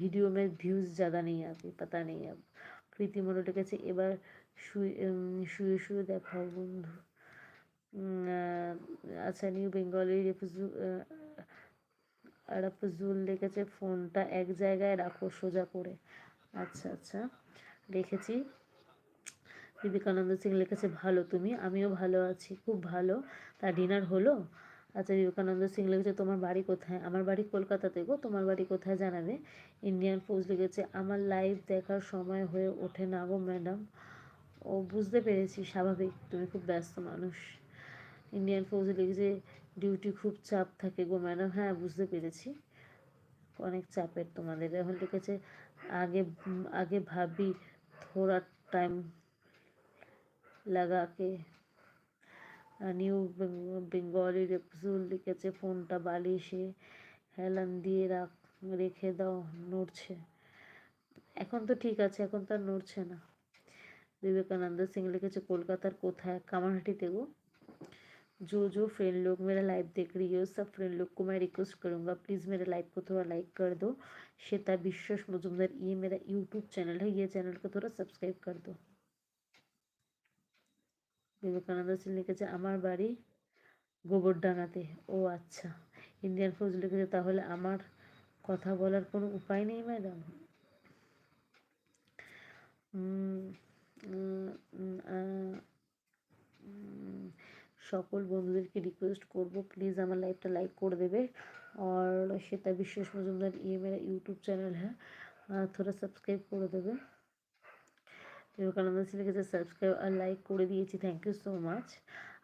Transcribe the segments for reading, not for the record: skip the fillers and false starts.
Video में views ज़्यादा नहीं आती, पता नहीं अब। কৃতি মণ্ডল লিখেছে এবার শুয়ে শুয়ে দেখাও বন্ধু। আচ্ছা, নিউ বেঙ্গলি রাফজুল লিখেছে ফোনটা এক জায়গায় রাখো সোজা করে। আচ্ছা আচ্ছা, রেখেছি। বিবেকানন্দ সিং লিখেছে ভালো তুমি, আমিও ভালো আছি, খুব ভালো। তা ডিনার হলো? আচ্ছা, বিবেকানন্দ সিং লিখেছে তোমার বাড়ি কোথায়? আমার বাড়ি কলকাতাতে গো, তোমার বাড়ি কোথায় জানাবে। ইন্ডিয়ান ফৌজ লিখেছে আমার লাইভ দেখার সময় হয়ে ওঠে না গো ম্যাডাম। ও বুঝতে পেরেছি, স্বাভাবিক, তুমি খুব ব্যস্ত মানুষ। ইন্ডিয়ান ফৌজ লিখেছে ডিউটি খুব চাপ থাকে গো ম্যাডাম। হ্যাঁ, বুঝতে পেরেছি, অনেক চাপের তোমাদের। এখন লিখেছে আগে আগে ভাবি থোড়া টাইম লাগাকে। নিউ বেঙ্গলি রেপজুল লিখেছে ফোনটা বালিশে হেলান দিয়ে রেখে দাও, নড়ছে। এখন তো ঠিক আছে, এখন তো আর নড়ছে না। विवेकानंद सिंह लिखेছে কলকাতার কোথায়? কামারহাটিতে गो। जो फ्रेंड लोग मेरा लाइव देख रही हो, सब फ्रेंड लोग को मैं रिक्वेस्ट करूँगा प्लीज़ मेरे लाइव को थोड़ा लाइक कर दो। श्वेता विश्वास मजुमदार, ये मेरा यूट्यूब चैनल है, ये चैनल को थोड़ा सब्सक्राइब कर दो। विवेकानंद सिंह लिखेছে আমার বাড়ি গোবরডাঙ্গাতে। ও আচ্ছা। ইন্ডিয়ান ফৌজ লিখেছে তাহলে আমার কথা বলার কোনো উপায় নেই ম্যাডাম। সকল বন্ধুদেরকে রিকোয়েস্ট করব प्लीज़ আমার লাইভটা লাইক করে দেবে। और श्वेता विश्वास मजुमदार, ये मेरा यूट्यूब चैनल है, थोड़ा सब्सक्राइब করে দেবে। বিবেকানন্দ সিং লিখেছে সাবস্ক্রাইব আর লাইক করে দিয়েছি, থ্যাংক ইউ সো মাচ।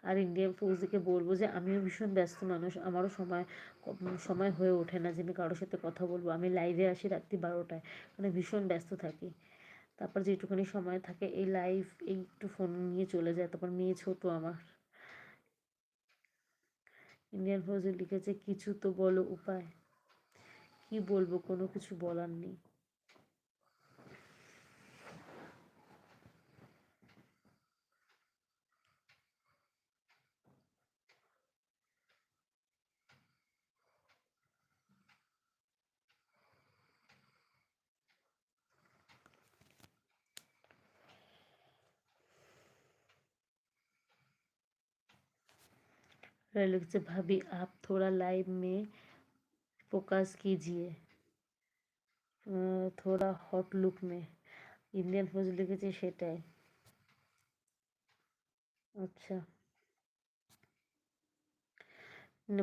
আর ইন্ডিয়ান ফৌজিকে বলবো যে আমিও ভীষণ ব্যস্ত মানুষ, আমারও সময় হয়ে ওঠে না যে আমি কারোর সাথে কথা বলবো। আমি লাইভে আসি রাত্রি 12টায়, মানে ভীষণ ব্যস্ত থাকি। তারপর যেটুখানি সময় থাকে এই লাইভ এই একটু ফোন নিয়ে চলে যায়, তারপর মেয়ে ছোট আমার। ইন্ডিয়ান ফৌজি লিখেছে কিছু তো বলো উপায়। কি বলবো, কোনো কিছু বলার নেই। लिखते भाभी आप थोड़ा लाइव में फोकस कीजिए, थोड़ा हॉट लुक में। ইন্ডিয়ান ফৌজ লিখেছে সেটাই। আচ্ছা,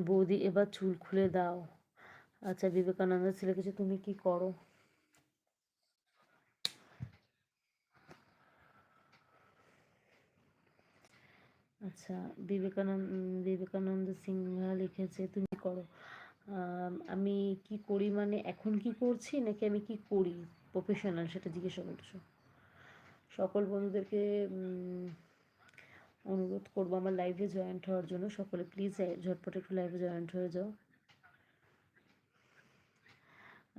বৌদি এবার চুল খুলে দাও। আচ্ছা, বিবেকানন্দ লিখেছে তুমি কি করো? আচ্ছা, বিবেকানন্দ সিংহা লিখেছে তুমি করো। আমি কি করি মানে এখন কি করছি নাকি আমি কি করি প্রফেশনাল সেটা জিজ্ঞাসা করছো। সকল বন্ধুদেরকে অনুরোধ করবো আমার লাইভে জয়েন্ট হওয়ার জন্য। সকলে প্লিজ ঝটপট একটু লাইভে জয়েন্ট হয়ে যাও।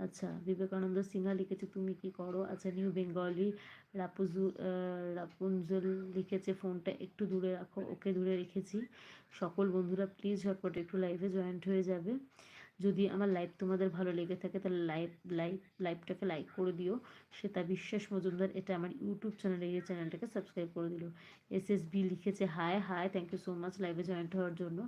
আচ্ছা, বিবেকানন্দ সিংহা লিখেছে তুমি কি করো। আচ্ছা, নিউ বেঙ্গলি রাপুঞ্জল লিখেছে ফোনটা একটু দূরে রাখো, ওকে দূরে রেখেছি। সকল বন্ধুরা প্লিজ ঝটপট একটু লাইভে জয়েন্ট হয়ে যাবে। যদি আমার লাইভ তোমাদের ভালো লেগে থাকে তাহলে লাইভটাকে লাইক করে দিও। শ্বেতা বিশ্বাস মজুমদার, এটা আমার ইউটিউব চ্যানেল, এই চ্যানেলটাকে সাবস্ক্রাইব করে দিল। এসএসবি লিখেছে hi hi, thank you so much লাইভে জয়েন্ট হওয়ার জন্য।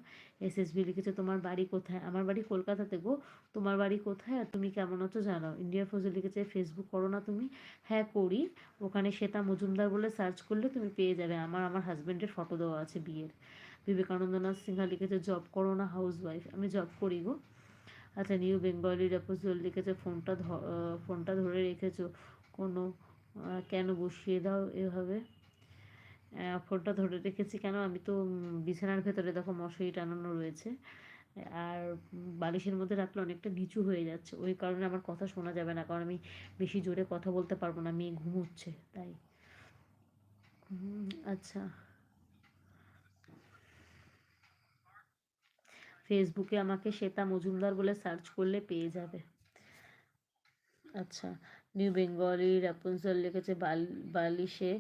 এসএসবি লিখেছে তোমার বাড়ি কোথায়? আমার বাড়ি কলকাতাতে গো, তোমার বাড়ি কোথায় আর তুমি কেমন আছো জানাও। ইন্ডিয়া ফজল লিখেছে ফেসবুক করো না তুমি? হ্যাঁ করি, ওখানে শ্বেতা মজুমদার বলে সার্চ করলে তুমি পেয়ে যাবে, আমার হাজব্যান্ডের ফটো দেওয়া আছে বিয়ের। বিবেকানন্দনাথ সিনহা লিখেছে জব করো না হাউস ওয়াইফ? আমি জব করি গো। আচ্ছা, নিউ বেঙ্গলি রাফজল লিখেছে ফোনটা ধরে রেখেছো কোনো কেন, বসিয়ে দাও এভাবে। ফোনটা ধরে রেখেছি কেন, আমি তো বিছানার ভেতরে দেখো মশারি টানানো রয়েছে, আর বালিশের মধ্যে রাখলে অনেকটা নিচু হয়ে যাচ্ছে, ওই কারণে আমার কথা শোনা যাবে না, কারণ আমি বেশি জোরে কথা বলতে পারবো না, মেয়ে ঘুমোচ্ছে তাই। আচ্ছা, ফেসবুকে আমাকে শ্বেতা মজুমদার বলে সার্চ করলে পেয়ে যাবে। আচ্ছা, নিউ বেঙ্গলি রাপুনজল লিখেছে বালিশে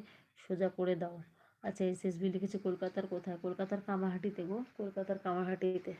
সোজা করে দাও। আচ্ছা, এসএসবি লিখেছে কলকাতার কোথায়? কলকাতার কামারহাটিতে গো, কলকাতার কামারহাটিতে।